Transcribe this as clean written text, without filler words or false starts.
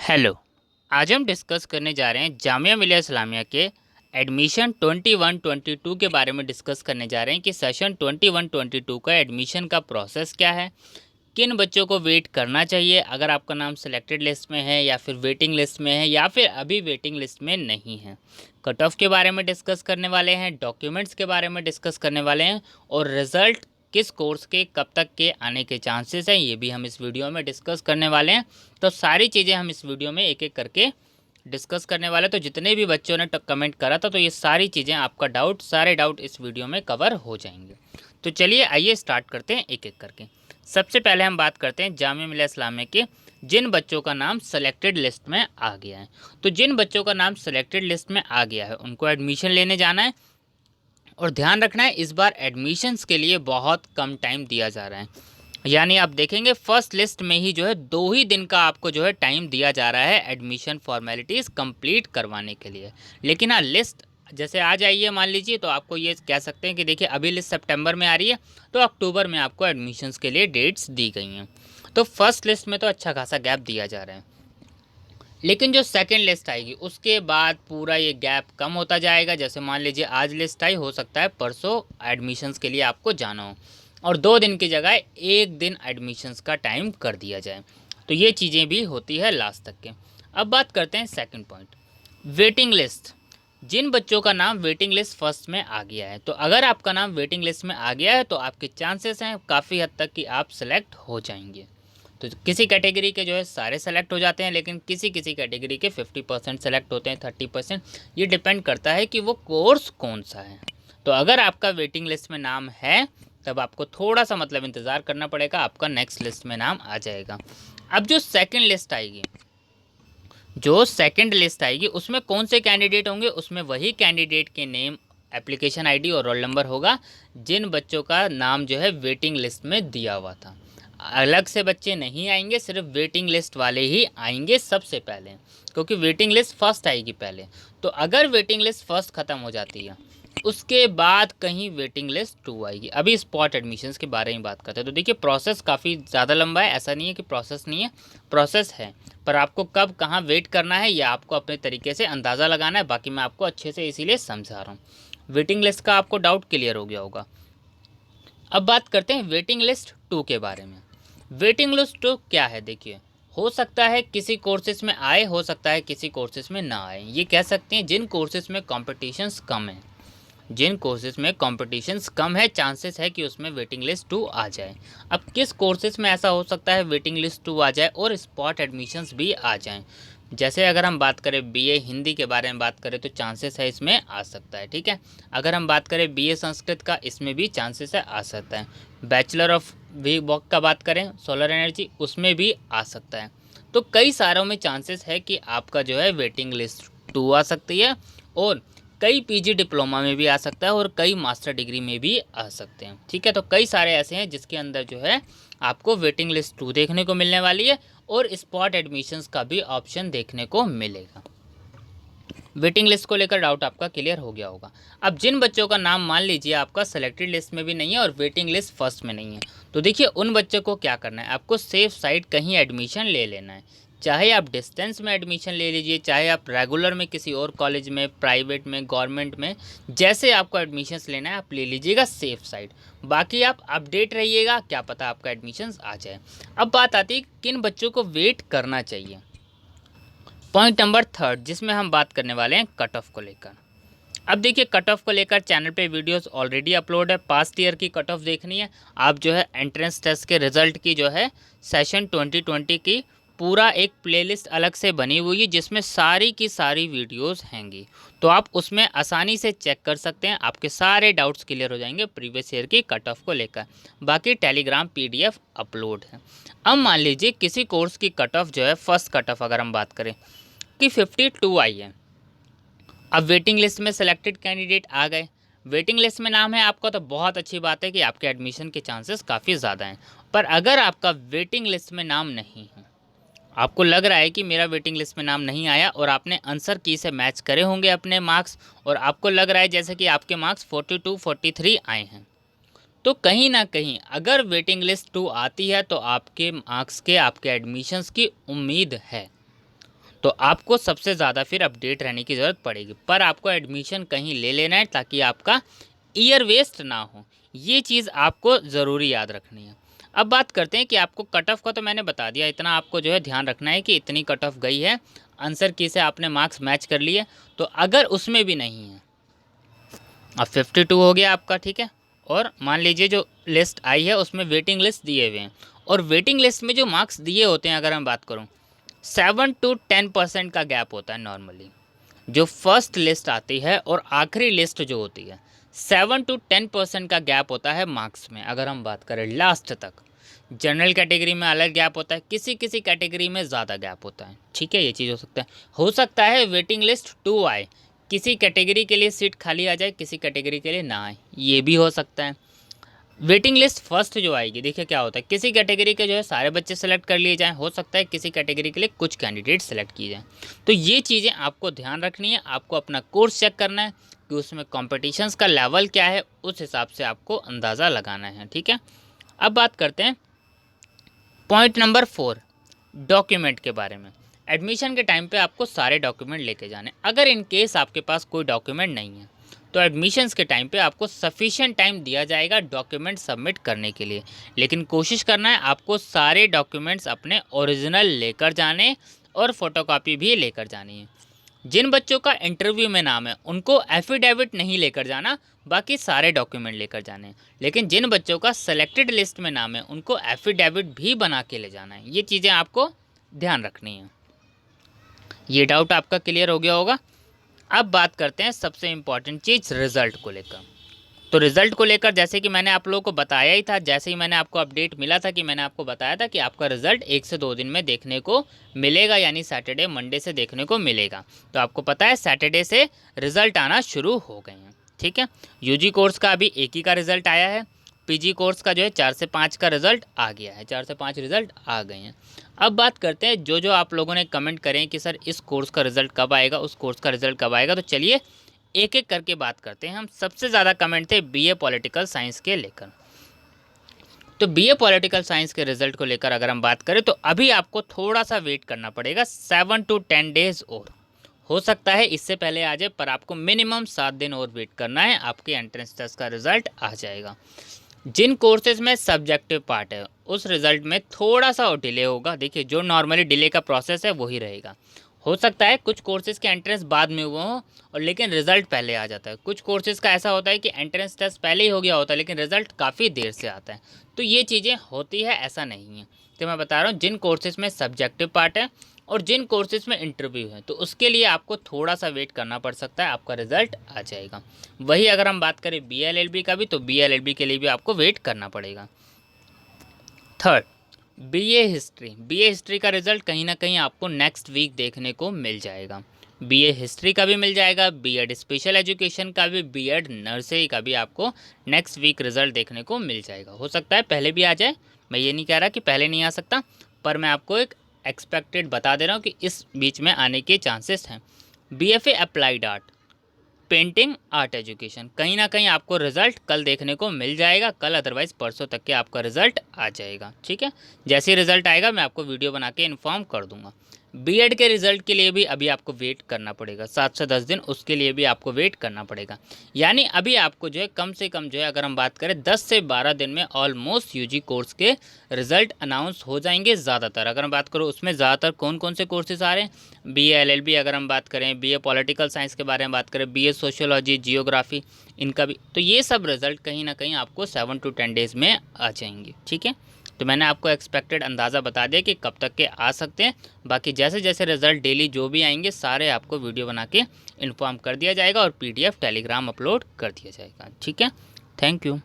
Hello. आज हम discuss करने जा रहे हैं जामिया मिलिया इस्लामिया के एडमिशन 21-22 के बारे में डिस्कस करने जा रहे हैं कि सेशन 21-22 का एडमिशन का प्रोसेस क्या है, किन बच्चों को वेट करना चाहिए अगर आपका नाम सिलेक्टेड लिस्ट में है या फिर वेटिंग लिस्ट में है या फिर अभी वेटिंग लिस्ट में नहीं है। कट ऑफ के बारे में डिस्कस करने वाले हैं, डॉक्यूमेंट्स के बारे में डिस्कस करने वाले हैं और रिज़ल्ट किस कोर्स के कब तक के आने के चांसेस हैं ये भी हम इस वीडियो में डिस्कस करने वाले हैं। तो सारी चीज़ें हम इस वीडियो में एक एक करके डिस्कस करने वाले। तो जितने भी बच्चों ने कमेंट करा था तो ये सारी चीज़ें आपका सारे डाउट इस वीडियो में कवर हो जाएंगे। तो चलिए आइए स्टार्ट करते हैं एक एक करके। सबसे पहले हम बात करते हैं जामिया मिलिया इस्लामिया के जिन बच्चों का नाम सेलेक्टेड लिस्ट में आ गया है। तो जिन बच्चों का नाम सेलेक्टेड लिस्ट में आ गया है उनको एडमिशन लेने जाना है और ध्यान रखना है इस बार एडमिशन्स के लिए बहुत कम टाइम दिया जा रहा है। यानी आप देखेंगे फर्स्ट लिस्ट में ही जो है 2 ही दिन का आपको जो है टाइम दिया जा रहा है एडमिशन फॉर्मेलिटीज़ कंप्लीट करवाने के लिए। लेकिन हाँ, लिस्ट जैसे आ जाइए मान लीजिए तो आपको ये कह सकते हैं कि देखिए अभी लिस्ट सितंबर में आ रही है तो अक्टूबर में आपको एडमिशन्स के लिए डेट्स दी गई हैं। तो फर्स्ट लिस्ट में तो अच्छा खासा गैप दिया जा रहा है, लेकिन जो सेकंड लिस्ट आएगी उसके बाद पूरा ये गैप कम होता जाएगा। जैसे मान लीजिए आज लिस्ट आई, हो सकता है परसों एडमिशन्स के लिए आपको जाना हो और 2 दिन की जगह 1 दिन एडमिशन्स का टाइम कर दिया जाए। तो ये चीज़ें भी होती है लास्ट तक के। अब बात करते हैं सेकंड पॉइंट, वेटिंग लिस्ट। जिन बच्चों का नाम वेटिंग लिस्ट फर्स्ट में आ गया है, तो अगर आपका नाम वेटिंग लिस्ट में आ गया है तो आपके चांसेस हैं काफ़ी हद तक कि आप सेलेक्ट हो जाएंगे। तो किसी कैटेगरी के जो है सारे सेलेक्ट हो जाते हैं, लेकिन किसी किसी कैटेगरी के 50% सेलेक्ट होते हैं, 30%। ये डिपेंड करता है कि वो कोर्स कौन सा है। तो अगर आपका वेटिंग लिस्ट में नाम है तब आपको थोड़ा सा मतलब इंतज़ार करना पड़ेगा, आपका नेक्स्ट लिस्ट में नाम आ जाएगा। अब जो सेकंड लिस्ट आएगी उसमें कौन से कैंडिडेट होंगे, उसमें वही कैंडिडेट के नेम, एप्लीकेशन आईडी और रोल नंबर होगा जिन बच्चों का नाम जो है वेटिंग लिस्ट में दिया हुआ था। अलग से बच्चे नहीं आएंगे, सिर्फ वेटिंग लिस्ट वाले ही आएंगे सबसे पहले, क्योंकि वेटिंग लिस्ट फर्स्ट आएगी पहले। तो अगर वेटिंग लिस्ट फर्स्ट ख़त्म हो जाती है उसके बाद कहीं वेटिंग लिस्ट 2 आएगी। अभी स्पॉट एडमिशन्स के बारे में बात करते हैं। तो देखिए प्रोसेस काफ़ी ज़्यादा लंबा है, ऐसा नहीं है कि प्रोसेस नहीं है, प्रोसेस है, पर आपको कब कहाँ वेट करना है या आपको अपने तरीके से अंदाज़ा लगाना है। बाकी मैं आपको अच्छे से इसीलिए समझा रहा हूँ। वेटिंग लिस्ट का आपको डाउट क्लियर हो गया होगा। अब बात करते हैं वेटिंग लिस्ट 2 के बारे में। वेटिंग लिस्ट 2 क्या है, देखिए हो सकता है किसी कोर्सेज में आए, हो सकता है किसी कोर्सेज में ना आए। ये कह सकते हैं जिन कोर्सेज में कॉम्पिटिशन्स कम है, जिन कोर्सेज में कॉम्पिटिशन्स कम है चांसेस है कि उसमें वेटिंग लिस्ट 2 आ जाए। अब किस कोर्सेज में ऐसा हो सकता है वेटिंग लिस्ट 2 आ जाए और स्पॉट एडमिशन्स भी आ जाएं। जैसे अगर हम बात करें बीए हिंदी के बारे में बात करें तो चांसेस है इसमें आ सकता है, ठीक है। अगर हम बात करें बीए संस्कृत का, इसमें भी चांसेस है आ सकता है। बैचलर ऑफ वी वॉक का बात करें सोलर एनर्जी, उसमें भी आ सकता है। तो कई सारों में चांसेस है कि आपका जो है वेटिंग लिस्ट 2 आ सकती है और कई पीजी डिप्लोमा में भी आ सकता है और कई मास्टर डिग्री में भी आ सकते हैं, ठीक है। तो कई सारे ऐसे हैं जिसके अंदर जो है आपको वेटिंग लिस्ट 2 देखने को मिलने वाली है और स्पॉट एडमिशन्स का भी ऑप्शन देखने को मिलेगा। वेटिंग लिस्ट को लेकर डाउट आपका क्लियर हो गया होगा। अब जिन बच्चों का नाम मान लीजिए आपका सेलेक्टेड लिस्ट में भी नहीं है और वेटिंग लिस्ट फर्स्ट में नहीं है, तो देखिए उन बच्चों को क्या करना है, आपको सेफ साइड कहीं एडमिशन ले लेना है। चाहे आप डिस्टेंस में एडमिशन ले लीजिए, चाहे आप रेगुलर में किसी और कॉलेज में, प्राइवेट में, गवर्नमेंट में, जैसे आपको एडमिशन्स लेना है आप ले लीजिएगा सेफ साइड। बाकी आप अपडेट रहिएगा, क्या पता आपका एडमिशन्स आ जाए। अब बात आती है किन बच्चों को वेट करना चाहिए। पॉइंट नंबर थर्ड जिसमें हम बात करने वाले हैं कट ऑफ को लेकर। अब देखिए कट ऑफ को लेकर चैनल पे वीडियोस ऑलरेडी अपलोड है, पास्ट ईयर की कट ऑफ देखनी है आप जो है एंट्रेंस टेस्ट के रिजल्ट की जो है सेशन 2020 की पूरा एक प्लेलिस्ट अलग से बनी हुई है जिसमें सारी की सारी वीडियोस हैंगी। तो आप उसमें आसानी से चेक कर सकते हैं, आपके सारे डाउट्स क्लियर हो जाएंगे प्रीवियस ईयर की कट ऑफ को लेकर। बाकी टेलीग्राम पीडीएफ अपलोड है। अब मान लीजिए किसी कोर्स की कट ऑफ जो है फर्स्ट कट ऑफ अगर हम बात करें कि 52 आई है। अब वेटिंग लिस्ट में सेलेक्टेड कैंडिडेट आ गए, वेटिंग लिस्ट में नाम है आपका, तो बहुत अच्छी बात है कि आपके एडमिशन के चांसेस काफ़ी ज़्यादा हैं। पर अगर आपका वेटिंग लिस्ट में नाम नहीं है, आपको लग रहा है कि मेरा वेटिंग लिस्ट में नाम नहीं आया और आपने आंसर की से मैच करे होंगे अपने मार्क्स और आपको लग रहा है जैसे कि आपके मार्क्स 42 43 आए हैं, तो कहीं ना कहीं अगर वेटिंग लिस्ट 2 आती है तो आपके मार्क्स के, आपके एडमिशन्स की उम्मीद है। तो आपको सबसे ज़्यादा फिर अपडेट रहने की ज़रूरत पड़ेगी। पर आपको एडमिशन कहीं ले लेना है ताकि आपका ईयर वेस्ट ना हो, ये चीज़ आपको ज़रूरी याद रखनी है। अब बात करते हैं कि आपको कट ऑफ का तो मैंने बता दिया, इतना आपको जो है ध्यान रखना है कि इतनी कट ऑफ गई है, आंसर की से आपने मार्क्स मैच कर लिए। तो अगर उसमें भी नहीं है, अब 52 हो गया आपका, ठीक है। और मान लीजिए जो लिस्ट आई है उसमें वेटिंग लिस्ट दिए हुए हैं, और वेटिंग लिस्ट में जो मार्क्स दिए होते हैं, अगर हम बात करूँ 7 to 10% का गैप होता है नॉर्मली। जो फर्स्ट लिस्ट आती है और आखिरी लिस्ट जो होती है 7 to 10% का गैप होता है मार्क्स में। अगर हम बात करें लास्ट तक, जनरल कैटेगरी में अलग गैप होता है, किसी किसी कैटेगरी में ज़्यादा गैप होता है, ठीक है। ये चीज़ हो सकता है वेटिंग लिस्ट 2 आए, किसी कैटेगरी के लिए सीट खाली आ जाए, किसी कैटेगरी के लिए ना आए, ये भी हो सकता है। वेटिंग लिस्ट फर्स्ट जो आएगी, देखिए क्या होता है, किसी कैटेगरी के जो है सारे बच्चे सेलेक्ट कर लिए जाएं, हो सकता है किसी कैटेगरी के लिए कुछ कैंडिडेट सेलेक्ट किए जाएं। तो ये चीज़ें आपको ध्यान रखनी है, आपको अपना कोर्स चेक करना है कि उसमें कॉम्पिटिशन्स का लेवल क्या है, उस हिसाब से आपको अंदाज़ा लगाना है, ठीक है। अब बात करते हैं पॉइंट नंबर 4, डॉक्यूमेंट के बारे में। एडमिशन के टाइम पे आपको सारे डॉक्यूमेंट लेके जाने। अगर इन केस आपके पास कोई डॉक्यूमेंट नहीं है तो एडमिशन्स के टाइम पे आपको सफिशिएंट टाइम दिया जाएगा डॉक्यूमेंट सबमिट करने के लिए, लेकिन कोशिश करना है आपको सारे डॉक्यूमेंट्स अपने ओरिजिनल लेकर जाने और फोटोकॉपी भी लेकर जानी है। जिन बच्चों का इंटरव्यू में नाम है उनको एफिडेविट नहीं लेकर जाना, बाकी सारे डॉक्यूमेंट लेकर जाने हैं। लेकिन जिन बच्चों का सेलेक्टेड लिस्ट में नाम है उनको एफिडेविट भी बना के ले जाना है। ये चीज़ें आपको ध्यान रखनी है। ये डाउट आपका क्लियर हो गया होगा। अब बात करते हैं सबसे इम्पॉर्टेंट चीज़, रिज़ल्ट को लेकर। तो रिज़ल्ट को लेकर जैसे कि मैंने आप लोगों को बताया ही था, जैसे ही मैंने आपको अपडेट मिला था कि मैंने आपको बताया था कि आपका रिज़ल्ट 1 से 2 दिन में देखने को मिलेगा, यानी सैटरडे मंडे से देखने को मिलेगा। तो आपको पता है सैटरडे से रिज़ल्ट आना शुरू हो गए हैं, ठीक है। यूजी कोर्स का अभी एक ही का रिज़ल्ट आया है, पीजी कोर्स का जो है 4 से 5 का रिज़ल्ट आ गया है, 4 से 5 रिज़ल्ट आ गए हैं। अब बात करते हैं जो आप लोगों ने कमेंट करें कि सर इस कोर्स का रिज़ल्ट कब आएगा, उस कोर्स का रिज़ल्ट कब आएगा, तो चलिए एक एक करके बात करते हैं हम। सबसे ज़्यादा कमेंट थे बीए पॉलिटिकल साइंस के लेकर। तो बीए पॉलिटिकल साइंस के रिज़ल्ट को लेकर अगर हम बात करें तो अभी आपको थोड़ा सा वेट करना पड़ेगा, 7 to 10 डेज़ और। हो सकता है इससे पहले आ जाए, पर आपको मिनिमम 7 दिन और वेट करना है, आपके एंट्रेंस टेस्ट का रिज़ल्ट आ जाएगा। जिन कोर्सेज में सब्जेक्टिव पार्ट है उस रिज़ल्ट में थोड़ा सा और डिले होगा। देखिए जो नॉर्मली डिले का प्रोसेस है वही रहेगा। हो सकता है कुछ कोर्सेज़ के एंट्रेंस बाद में हुआ हो और लेकिन रिज़ल्ट पहले आ जाता है। कुछ कोर्सेज़ का ऐसा होता है कि एंट्रेंस टेस्ट पहले ही हो गया होता है लेकिन रिज़ल्ट काफ़ी देर से आता है। तो ये चीज़ें होती है, ऐसा नहीं है। तो मैं बता रहा हूँ जिन कोर्सेज़ में सब्जेक्टिव पार्ट है और जिन कोर्सेज़ में इंटरव्यू है तो उसके लिए आपको थोड़ा सा वेट करना पड़ सकता है, आपका रिज़ल्ट आ जाएगा। वही अगर हम बात करें बीएलएलबी का भी, तो बीएलएलबी के लिए भी आपको वेट करना पड़ेगा। थर्ड, बीए हिस्ट्री का रिज़ल्ट कहीं ना कहीं आपको नेक्स्ट वीक देखने को मिल जाएगा। बीए हिस्ट्री का भी मिल जाएगा, बीएड स्पेशल एजुकेशन का भी, बीएड नर्सरी का भी आपको नेक्स्ट वीक रिज़ल्ट देखने को मिल जाएगा। हो सकता है पहले भी आ जाए, मैं ये नहीं कह रहा कि पहले नहीं आ सकता, पर मैं आपको एक एक्सपेक्टेड बता दे रहा हूँ कि इस बीच में आने के चांसेस हैं। BFA applied art, painting art education, कहीं ना कहीं आपको रिज़ल्ट कल देखने को मिल जाएगा, कल अदरवाइज़ परसों तक के आपका रिज़ल्ट आ जाएगा, ठीक है। जैसे ही रिज़ल्ट आएगा मैं आपको वीडियो बना के इन्फॉर्म कर दूंगा। बीएड के रिज़ल्ट के लिए भी अभी आपको वेट करना पड़ेगा 7 से 10 दिन, उसके लिए भी आपको वेट करना पड़ेगा। यानी अभी आपको जो है कम से कम जो है अगर हम बात करें 10 से 12 दिन में ऑलमोस्ट यूजी कोर्स के रिज़ल्ट अनाउंस हो जाएंगे ज़्यादातर। अगर हम बात करो उसमें ज़्यादातर कौन कौन से कोर्सेज आ रहे हैं, बीए एलएलबी अगर हम बात करें, बीए पॉलिटिकल साइंस के बारे में बात करें, बीए सोशियोलॉजी, जियोग्राफी, इनका भी, तो ये सब रिज़ल्ट कहीं ना कहीं आपको 7 to 10 डेज़ में आ जाएंगे, ठीक है। तो मैंने आपको एक्सपेक्टेड अंदाज़ा बता दिया कि कब तक के आ सकते हैं। बाकी जैसे जैसे रिज़ल्ट डेली जो भी आएंगे सारे आपको वीडियो बना के इन्फॉर्म कर दिया जाएगा और पीडीएफ टेलीग्राम अपलोड कर दिया जाएगा, ठीक है। Thank you.